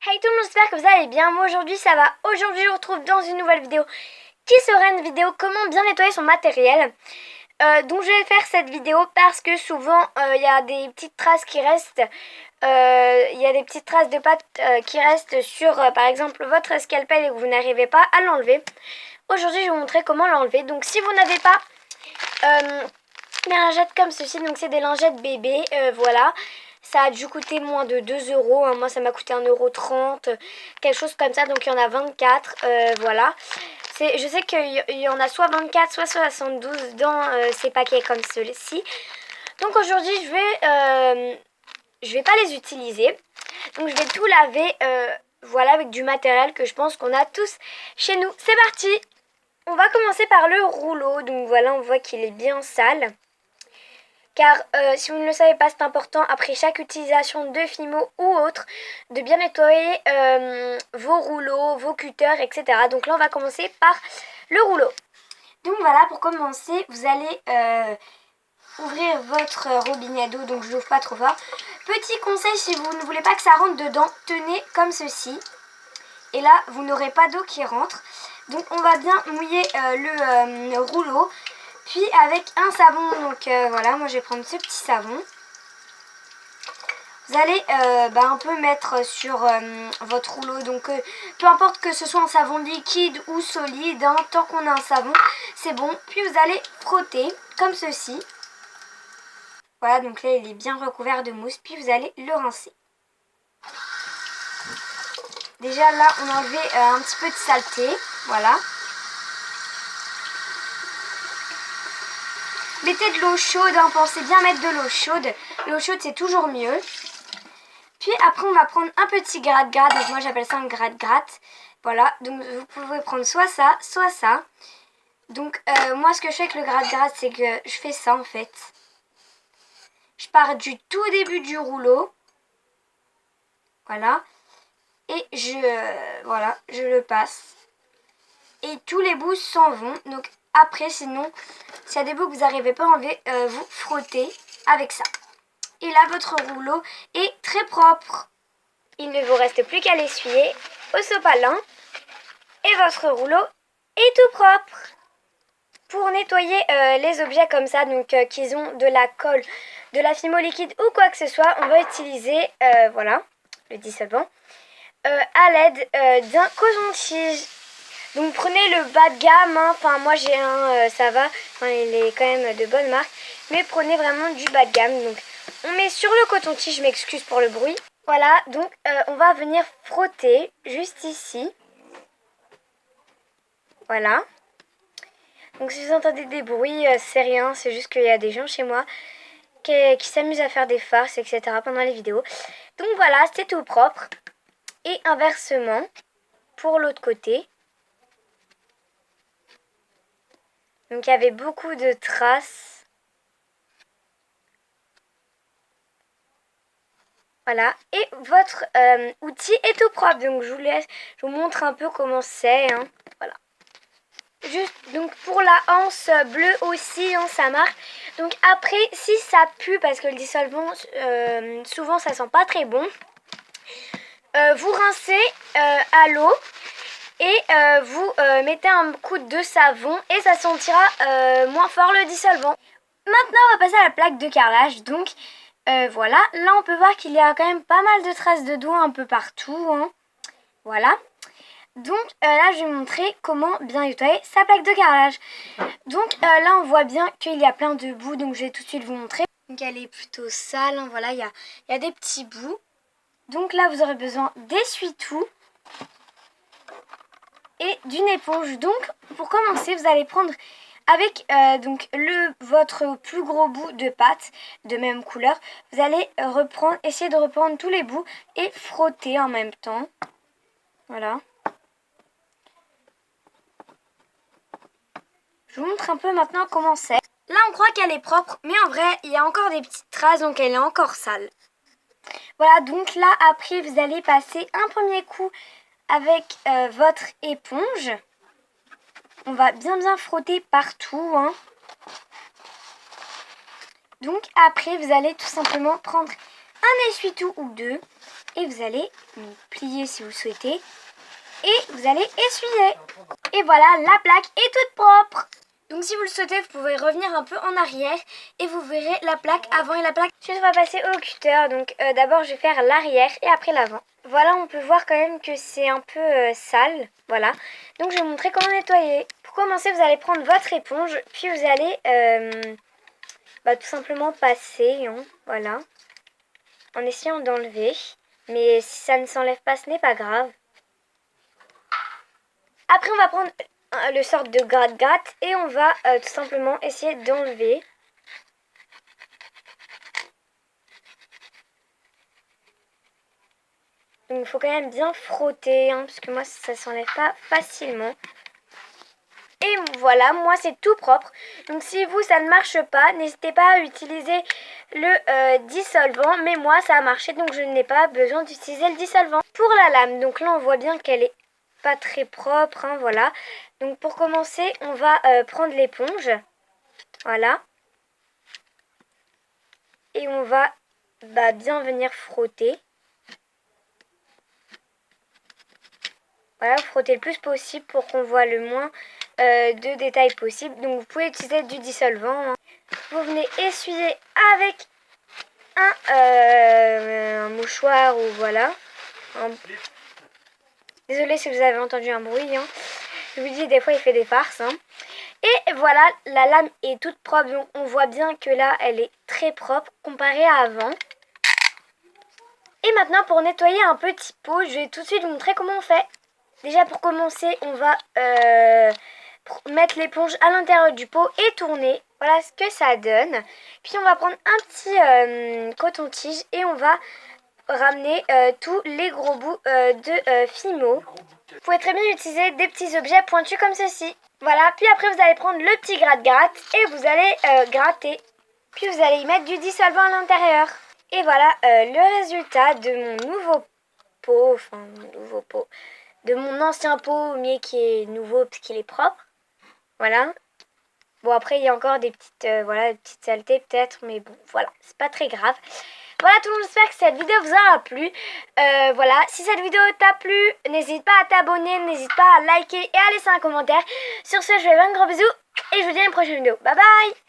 Hey tout le monde, j'espère que vous allez bien. Moi aujourd'hui ça va. Aujourd'hui je vous retrouve dans une nouvelle vidéo qui sera une vidéo comment bien nettoyer son matériel. Donc je vais faire cette vidéo parce que souvent il y a des petites traces qui restent. Il y a des petites traces de pâte qui restent sur par exemple votre scalpel et que vous n'arrivez pas à l'enlever. Aujourd'hui je vais vous montrer comment l'enlever. Donc si vous n'avez pas des lingettes comme ceci, donc c'est des lingettes bébé, voilà. Ça a dû coûter moins de 2 €, hein. Moi ça m'a coûté 1,30 €, quelque chose comme ça, donc il y en a 24, voilà. Je sais qu'il y en a soit 24, soit 72 dans ces paquets comme ceux-ci. Donc aujourd'hui je vais pas les utiliser. Donc je vais tout laver, voilà, avec du matériel que je pense qu'on a tous chez nous. C'est parti! On va commencer par le rouleau, donc voilà, on voit qu'il est bien sale. Car si vous ne le savez pas, c'est important après chaque utilisation de Fimo ou autre de bien nettoyer vos rouleaux, vos cutters, etc. Donc là on va commencer par le rouleau. Donc voilà, pour commencer vous allez ouvrir votre robinet d'eau, donc je l'ouvre pas trop fort. Petit conseil, si vous ne voulez pas que ça rentre dedans, tenez comme ceci. Et là vous n'aurez pas d'eau qui rentre. Donc on va bien mouiller le rouleau. Puis avec un savon, donc voilà, moi je vais prendre ce petit savon. Vous allez un peu mettre sur votre rouleau, donc peu importe que ce soit un savon liquide ou solide, hein, tant qu'on a un savon, c'est bon. Puis vous allez frotter comme ceci. Voilà, donc là il est bien recouvert de mousse, puis vous allez le rincer. Déjà là on a enlevé un petit peu de saleté, voilà. Mettez de l'eau chaude, hein, pensez bien mettre de l'eau chaude. L'eau chaude c'est toujours mieux. Puis après on va prendre un petit gratte-gratte, donc moi j'appelle ça un gratte-gratte. Voilà, donc vous pouvez prendre soit ça, soit ça. Donc moi ce que je fais avec le gratte-gratte c'est que je fais ça en fait. Je pars du tout début du rouleau. Voilà. Et voilà, je le passe. Et tous les bouts s'en vont. Donc après sinon, s'il y a des bouts que vous n'arrivez pas à enlever, vous frottez avec ça. Et là votre rouleau est très propre. Il ne vous reste plus qu'à l'essuyer au sopalin et votre rouleau est tout propre. Pour nettoyer les objets comme ça, donc qu'ils ont de la colle, de la Fimo liquide ou quoi que ce soit, on va utiliser, voilà, le dissolvant, à l'aide d'un coton-tige. Donc prenez le bas de gamme, hein. Enfin moi j'ai un, ça va, enfin, il est quand même de bonne marque, mais prenez vraiment du bas de gamme. Donc on met sur le coton-tige, je m'excuse pour le bruit. Voilà, donc on va venir frotter juste ici. Voilà. Donc si vous entendez des bruits, c'est rien, c'est juste qu'il y a des gens chez moi qui s'amusent à faire des farces, etc. pendant les vidéos. Donc voilà, c'est tout propre. Et inversement, pour l'autre côté. Donc il y avait beaucoup de traces. Voilà, et votre outil est tout propre, donc je vous montre un peu comment c'est, hein. Voilà. Juste, donc pour la anse bleue aussi, hein, ça marche. Donc après, si ça pue, parce que le dissolvant, souvent ça sent pas très bon, vous rincez à l'eau et vous mettez un coup de savon et ça sentira moins fort le dissolvant. Maintenant, on va passer à la plaque de carrelage, donc... voilà, là on peut voir qu'il y a quand même pas mal de traces de doigts un peu partout, hein. Voilà. Donc là je vais montrer comment bien nettoyer sa plaque de carrelage. Donc là on voit bien qu'il y a plein de bouts, donc je vais tout de suite vous montrer. Donc elle est plutôt sale, hein. Voilà, il y a des petits bouts. Donc là vous aurez besoin d'essuie-tout et d'une éponge. Donc pour commencer vous allez prendre... Avec donc votre plus gros bout de pâte de même couleur, vous allez essayer de reprendre tous les bouts et frotter en même temps. Voilà. Je vous montre un peu maintenant comment c'est. Là on croit qu'elle est propre, mais en vrai il y a encore des petites traces, donc elle est encore sale. Voilà, donc là après vous allez passer un premier coup avec votre éponge. On va bien frotter partout, hein. Donc après vous allez tout simplement prendre un essuie-tout ou deux Et vous allez plier si vous souhaitez. Et vous allez essuyer. Et voilà, la plaque est toute propre. Donc si vous le souhaitez, vous pouvez revenir un peu en arrière et vous verrez la plaque avant et la plaque. Ensuite, on va passer au cutter. Donc d'abord, je vais faire l'arrière et après l'avant. Voilà, on peut voir quand même que c'est un peu sale. Voilà. Donc je vais vous montrer comment nettoyer. Pour commencer, vous allez prendre votre éponge, puis vous allez tout simplement passer, hein, voilà, en essayant d'enlever. Mais si ça ne s'enlève pas, ce n'est pas grave. Après, on va prendre le sort de gratte-gratte et on va tout simplement essayer d'enlever. Donc, il faut quand même bien frotter, hein, parce que moi, ça ne s'enlève pas facilement. Et voilà, moi, c'est tout propre. Donc, si vous, ça ne marche pas, n'hésitez pas à utiliser le dissolvant. Mais moi, ça a marché, donc je n'ai pas besoin d'utiliser le dissolvant. Pour la lame, donc là, on voit bien qu'elle est pas très propre, hein, voilà. Donc pour commencer, on va prendre l'éponge, voilà, et on va bien venir frotter. Voilà, frotter le plus possible pour qu'on voit le moins de détails possible. Donc vous pouvez utiliser du dissolvant, hein. Vous venez essuyer avec un mouchoir ou voilà. Désolée si vous avez entendu un bruit, hein. Je vous dis, des fois il fait des farces, hein. Et voilà, la lame est toute propre, donc on voit bien que là, elle est très propre comparée à avant. Et maintenant, pour nettoyer un petit pot, je vais tout de suite vous montrer comment on fait. Déjà, pour commencer, on va mettre l'éponge à l'intérieur du pot et tourner. Voilà ce que ça donne. Puis on va prendre un petit coton-tige et on va ramener tous les gros bouts de Fimo. Vous pouvez très bien utiliser des petits objets pointus comme ceci. Voilà, puis après vous allez prendre le petit gratte-gratte et vous allez gratter. Puis vous allez y mettre du dissolvant à l'intérieur. Et voilà le résultat de mon nouveau pot, de mon ancien pot, mais qui est nouveau parce qu'il est propre. Voilà. Bon, après il y a encore des petites, des petites saletés peut-être, mais bon, voilà, c'est pas très grave. Voilà tout le monde, j'espère que cette vidéo vous aura plu. Voilà, si cette vidéo t'a plu, n'hésite pas à t'abonner, n'hésite pas à liker et à laisser un commentaire. Sur ce, je vous fais un gros bisou et je vous dis à une prochaine vidéo. Bye bye!